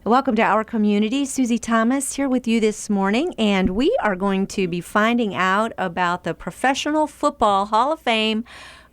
Welcome to our community. Susie Thomas here with you this morning, and we are going to be finding out about the Professional Football Hall of Fame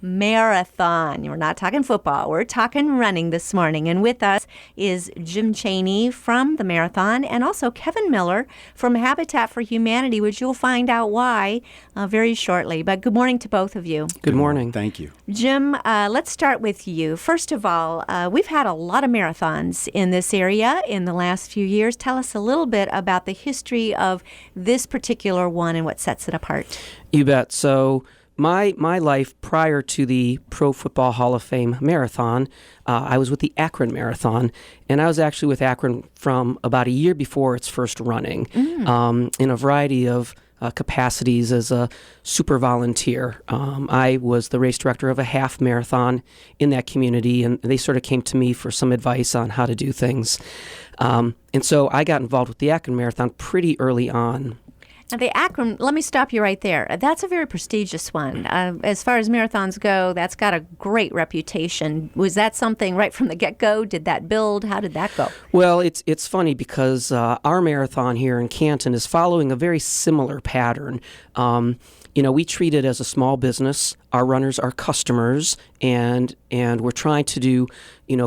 Marathon. We're not talking football, we're talking running this morning. And with us is Jim Chaney from the Marathon and also Kevin Miller from Habitat for Humanity, which you'll find out why very shortly. But good morning to both of you. Good morning. Thank you. Jim, let's start with you. First of all, we've had a lot of marathons in this area in the last few years. Tell us a little bit about the history of this particular one and what sets it apart. You bet. So my life prior to the Pro Football Hall of Fame Marathon, I was with the Akron Marathon, and I was actually with Akron from about a year before its first running in a variety of capacities as a super volunteer. I was the race director of a half marathon in that community, and they sort of came to me for some advice on how to do things. And so I got involved with the Akron Marathon pretty early on. Now, the Akron, let me stop you right there. That's a very prestigious one. As far as marathons go, that's got a great reputation. Was that something right from the get-go? Did that build? How did that go? Well, it's funny because our marathon here in Canton is following a very similar pattern. We treat it as a small business. Our runners are customers, and we're trying to do,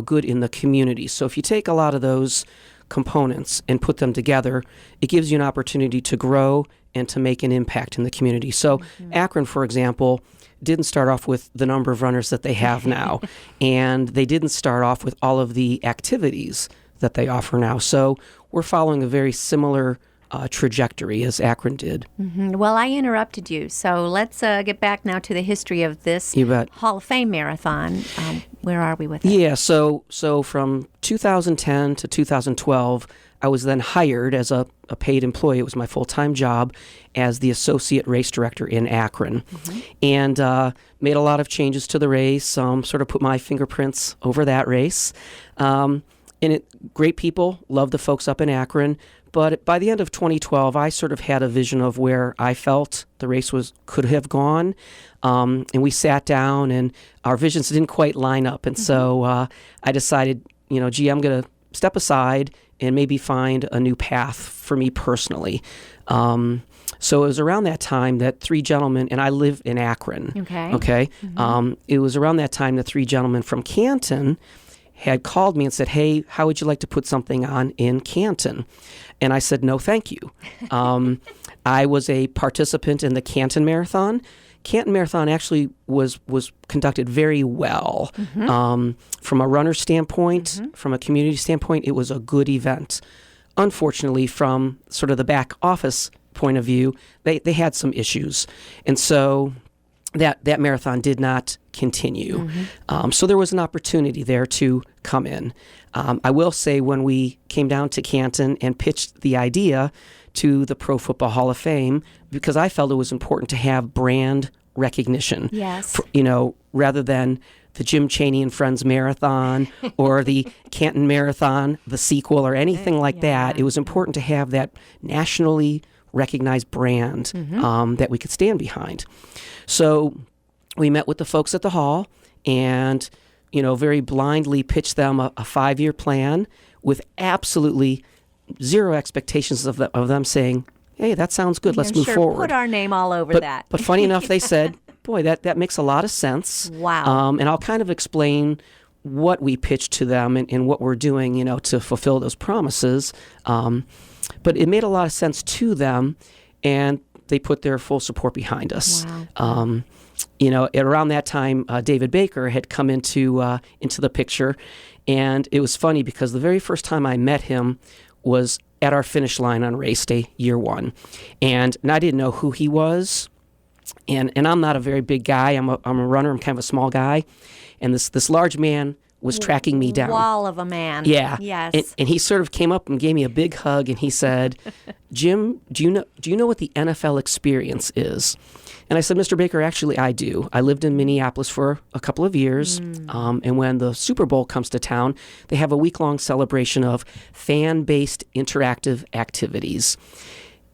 good in the community. So if you take a lot of those components and put them together, it gives you an opportunity to grow and to make an impact in the community. So Akron, for example, didn't start off with the number of runners that they have now, and they didn't start off with all of the activities that they offer now. So we're following a very similar trajectory as Akron did. Well, I interrupted you, so let's get back now to the history of this Hall of Fame Marathon. Where are we with it? Yeah, so from 2010 to 2012, I was then hired as a paid employee. It was my full-time job as the associate race director in Akron, and made a lot of changes to the race, sort of put my fingerprints over that race. Great people, love the folks up in Akron. But by the end of 2012, I sort of had a vision of where I felt the race could have gone. And we sat down, and our visions didn't quite line up. And so I decided, I'm going to step aside and maybe find a new path for me personally. So it was around that time that three gentlemen, and I live in Akron. Okay. It was around that time that three gentlemen from Canton had called me and said, "Hey, how would you like to put something on in Canton?" And I said, "No, thank you." I was a participant in the Canton Marathon. Canton Marathon actually was conducted very well. From a runner standpoint, from a community standpoint, it was a good event. Unfortunately, from sort of the back office point of view, they had some issues. And so that marathon did not continue. So there was an opportunity there to come in. I will say when we came down to Canton and pitched the idea to the Pro Football Hall of Fame, because I felt it was important to have brand recognition. Yes. Rather than the Jim Chaney and Friends Marathon or the Canton Marathon, the sequel, or anything like that. It was important to have that nationally recognized brand that we could stand behind. So we met with the folks at the hall and, very blindly pitched them a 5-year plan with absolutely zero expectations of them saying, "Hey, that sounds good. Let's move forward." Put our name all over that. But funny enough, they said, "Boy, that makes a lot of sense." Wow. And I'll kind of explain what we pitched to them and what we're doing, to fulfill those promises. But it made a lot of sense to them, and they put their full support behind us. Wow. Around that time, David Baker had come into the picture, and it was funny because the very first time I met him was at our finish line on race day, year one, and I didn't know who he was, and I'm not a very big guy. I'm a runner. I'm kind of a small guy, and this large man was tracking me down. Wall of a man. Yeah. Yes. And he sort of came up and gave me a big hug, and he said, "Jim, do you know what the NFL experience is?" And I said, "Mr. Baker, actually, I do. I lived in Minneapolis for a couple of years, and when the Super Bowl comes to town, they have a week-long celebration of fan-based interactive activities."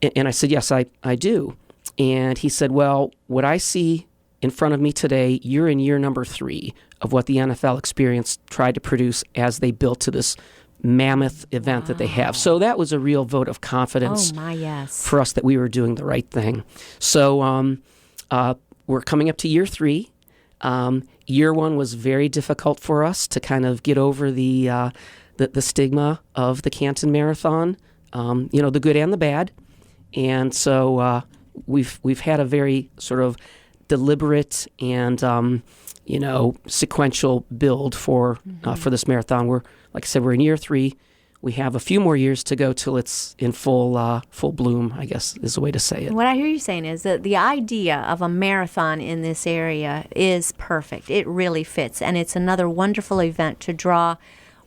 And I said, "Yes, I do." And he said, "Well, what I see in front of me today, you're in year number 3 of what the NFL experience tried to produce as they built to this mammoth event that they have. So that was a real vote of confidence for us that we were doing the right thing. So we're coming up to year 3. Year 1 was very difficult for us to kind of get over the stigma of the Canton Marathon, the good and the bad. And so we've had a very sort of deliberate and sequential build for this marathon. We're, like I said, we're in year 3. We have a few more years to go till it's in full bloom, I guess is the way to say it. What I hear you saying is that the idea of a marathon in this area is perfect. It really fits, and it's another wonderful event to draw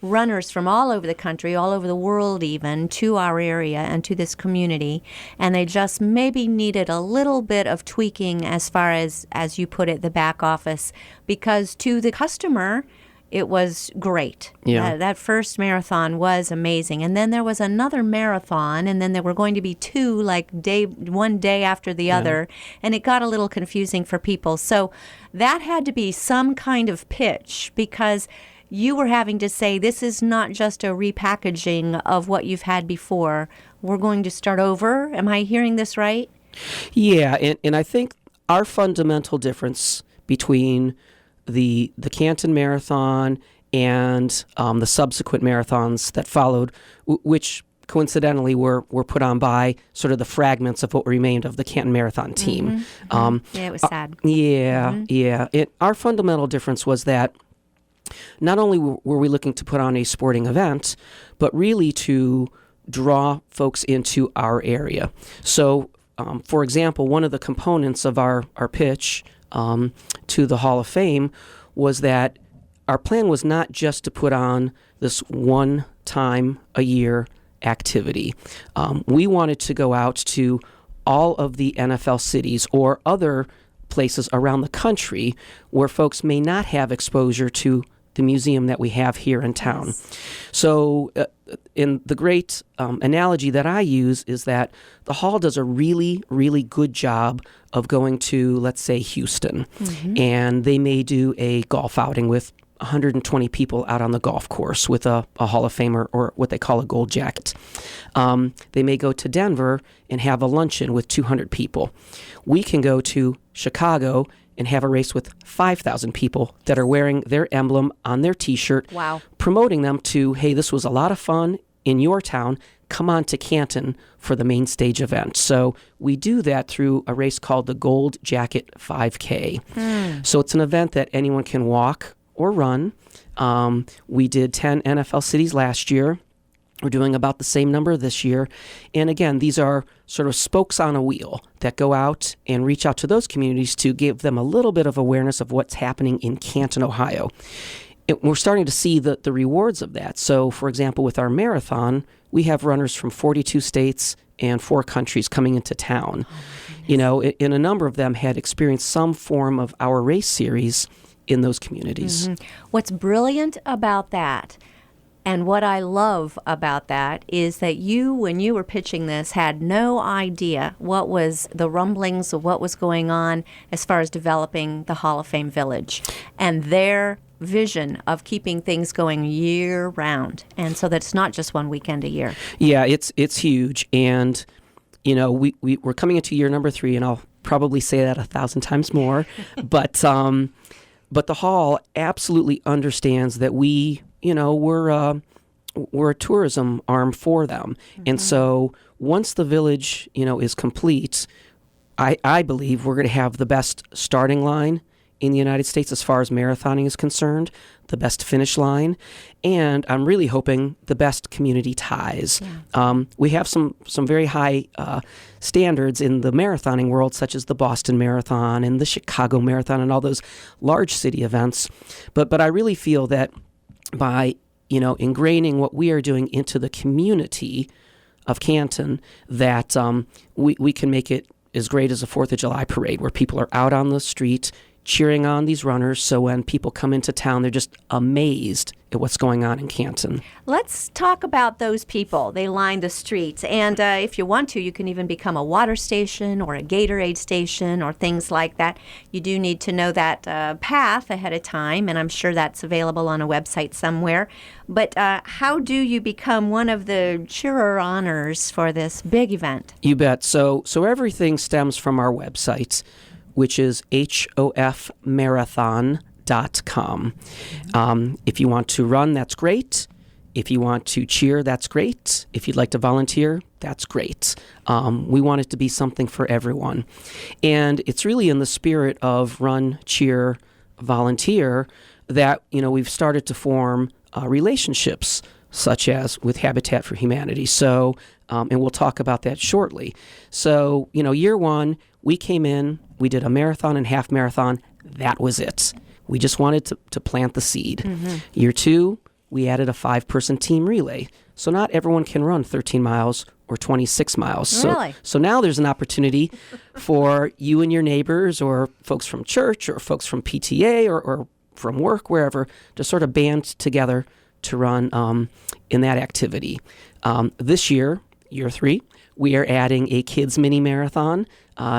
runners from all over the country, all over the world even, to our area and to this community. And they just maybe needed a little bit of tweaking as far as you put it, the back office, because to the customer, it was great. Yeah. That first marathon was amazing. And then there was another marathon, and then there were going to be 2, one day after the other. And it got a little confusing for people. So that had to be some kind of pitch, because you were having to say, this is not just a repackaging of what you've had before. We're going to start over. Am I hearing this right? Yeah, and I think our fundamental difference between the Canton Marathon and the subsequent marathons that followed, which coincidentally were put on by sort of the fragments of what remained of the Canton Marathon team. Yeah, it was sad. Yeah. Our fundamental difference was that not only were we looking to put on a sporting event, but really to draw folks into our area. So, for example, one of the components of our pitch to the Hall of Fame was that our plan was not just to put on this one time a year activity. We wanted to go out to all of the NFL cities or other places around the country where folks may not have exposure to the museum that we have here in town. Yes. So in the great analogy that I use is that the Hall does a really, really good job of going to, let's say, Houston, and they may do a golf outing with 120 people out on the golf course with a Hall of Famer or what they call a gold jacket. They may go to Denver and have a luncheon with 200 people. We can go to Chicago and have a race with 5,000 people that are wearing their emblem on their T-shirt, promoting them to, hey, this was a lot of fun in your town. Come on to Canton for the main stage event. So we do that through a race called the Gold Jacket 5K. So it's an event that anyone can walk or run. We did 10 NFL cities last year. We're doing about the same number this year. And again, these are sort of spokes on a wheel that go out and reach out to those communities to give them a little bit of awareness of what's happening in Canton, Ohio. We're starting to see the rewards of that. So, for example, with our marathon, we have runners from 42 states and 4 countries coming into town. And a number of them had experienced some form of our race series in those communities. What's brilliant about that, and what I love about that, is that you, when you were pitching this, had no idea what was the rumblings of what was going on as far as developing the Hall of Fame Village and their vision of keeping things going year round. And so that's not just one weekend a year. Yeah, it's huge. And, we're coming into year number 3, and I'll probably say that 1,000 times more. But the Hall absolutely understands that we're a tourism arm for them. And so once the village, is complete, I believe we're going to have the best starting line in the United States as far as marathoning is concerned, the best finish line, and I'm really hoping the best community ties. We have some very high standards in the marathoning world, such as the Boston Marathon and the Chicago Marathon and all those large city events. But I really feel that by ingraining what we are doing into the community of Canton, that we can make it as great as a 4th of July parade, where people are out on the street cheering on these runners. So when people come into town, they're just amazed at what's going on in Canton. Let's talk about those people. They line the streets. And if you want to, you can even become a water station or a Gatorade station or things like that. You do need to know that path ahead of time, and I'm sure that's available on a website somewhere. But how do you become one of the cheerer honors for this big event? You bet. So everything stems from our website, which is hofmarathon.com. If you want to run, that's great. If you want to cheer, that's great. If you'd like to volunteer, that's great. We want it to be something for everyone. And it's really in the spirit of run, cheer, volunteer that, we've started to form relationships, such as with Habitat for Humanity. So, and we'll talk about that shortly. So, year one, we came in, we did a marathon and half marathon. That was it. We just wanted to plant the seed. Mm-hmm. Year two, we added a 5-person team relay. So not everyone can run 13 miles or 26 miles. Really? So now there's an opportunity for you and your neighbors or folks from church or folks from PTA or from work, wherever, to sort of band together to run in that activity. This year, year three, we are adding a kids mini marathon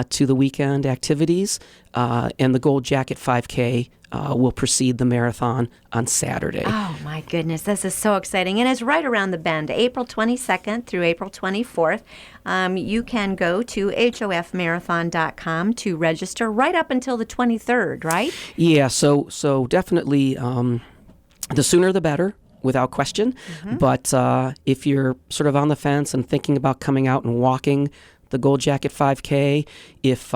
to the weekend activities, and the Gold Jacket 5K will precede the marathon on Saturday. Oh, my goodness. This is so exciting. And it's right around the bend, April 22nd through April 24th. You can go to hofmarathon.com to register right up until the 23rd, right? Yeah, so definitely the sooner the better, without question. Mm-hmm. But if you're sort of on the fence and thinking about coming out and walking the Gold Jacket 5K, if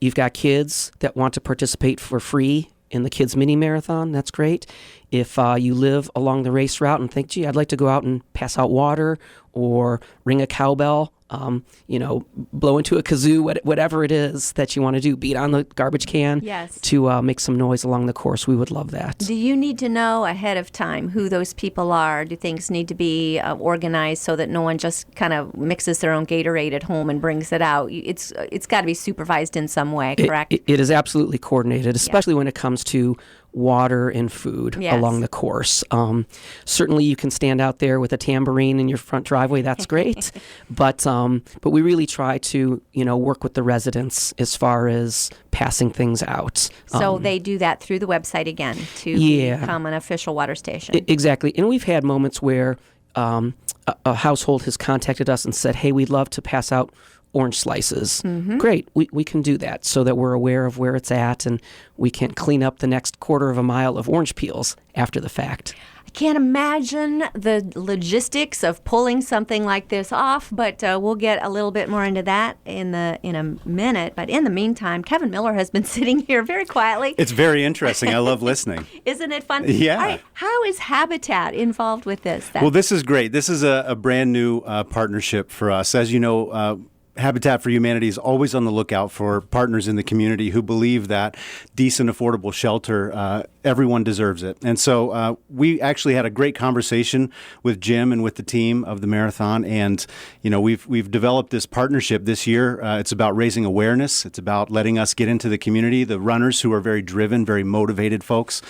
you've got kids that want to participate for free in the Kids Mini Marathon, that's great. If you live along the race route and think, gee, I'd like to go out and pass out water or ring a cowbell, blow into a kazoo, whatever it is that you want to do, beat on the garbage can to make some noise along the course, we would love that. Do you need to know ahead of time who those people are? Do things need to be organized so that no one just kind of mixes their own Gatorade at home and brings it out? It's got to be supervised in some way, correct? It is absolutely coordinated, especially when it comes to water and food along the course. Certainly you can stand out there with a tambourine in your front driveway. That's great. But we really try to, work with the residents as far as passing things out. So they do that through the website again to become an official water station. Exactly. And we've had moments where a household has contacted us and said, hey, we'd love to pass out orange slices. Mm-hmm. Great, we can do that so that we're aware of where it's at and we can clean up the next quarter of a mile of orange peels after the fact. I can't imagine the logistics of pulling something like this off, but we'll get a little bit more into that in a minute. But in the meantime, Kevin Miller has been sitting here very quietly. It's very interesting. I love listening. Isn't it fun? Yeah. All right, how is Habitat involved with this? Well, this is great. This is a brand new partnership for us. As you know, Habitat for Humanity is always on the lookout for partners in the community who believe that decent, affordable shelter, everyone deserves it. And so we actually had a great conversation with Jim and with the team of the marathon. And, we've developed this partnership this year. It's about raising awareness. It's about letting us get into the community, the runners who are very driven, very motivated folks,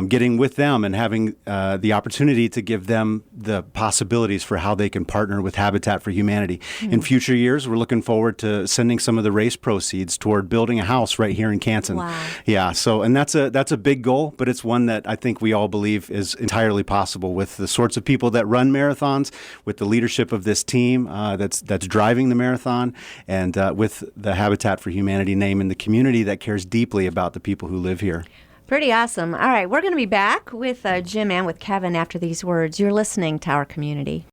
getting with them and having the opportunity to give them the possibilities for how they can partner with Habitat for Humanity. Mm-hmm. In future years, we're looking forward to sending some of the race proceeds toward building a house right here in Canton. Wow. Yeah. So, and that's a big goal, but it's one that I think we all believe is entirely possible with the sorts of people that run marathons, with the leadership of this team that's driving the marathon, and with the Habitat for Humanity name in the community that cares deeply about the people who live here. Pretty awesome. All right, we're going to be back with Jim and with Kevin after these words. You're listening to Our Community.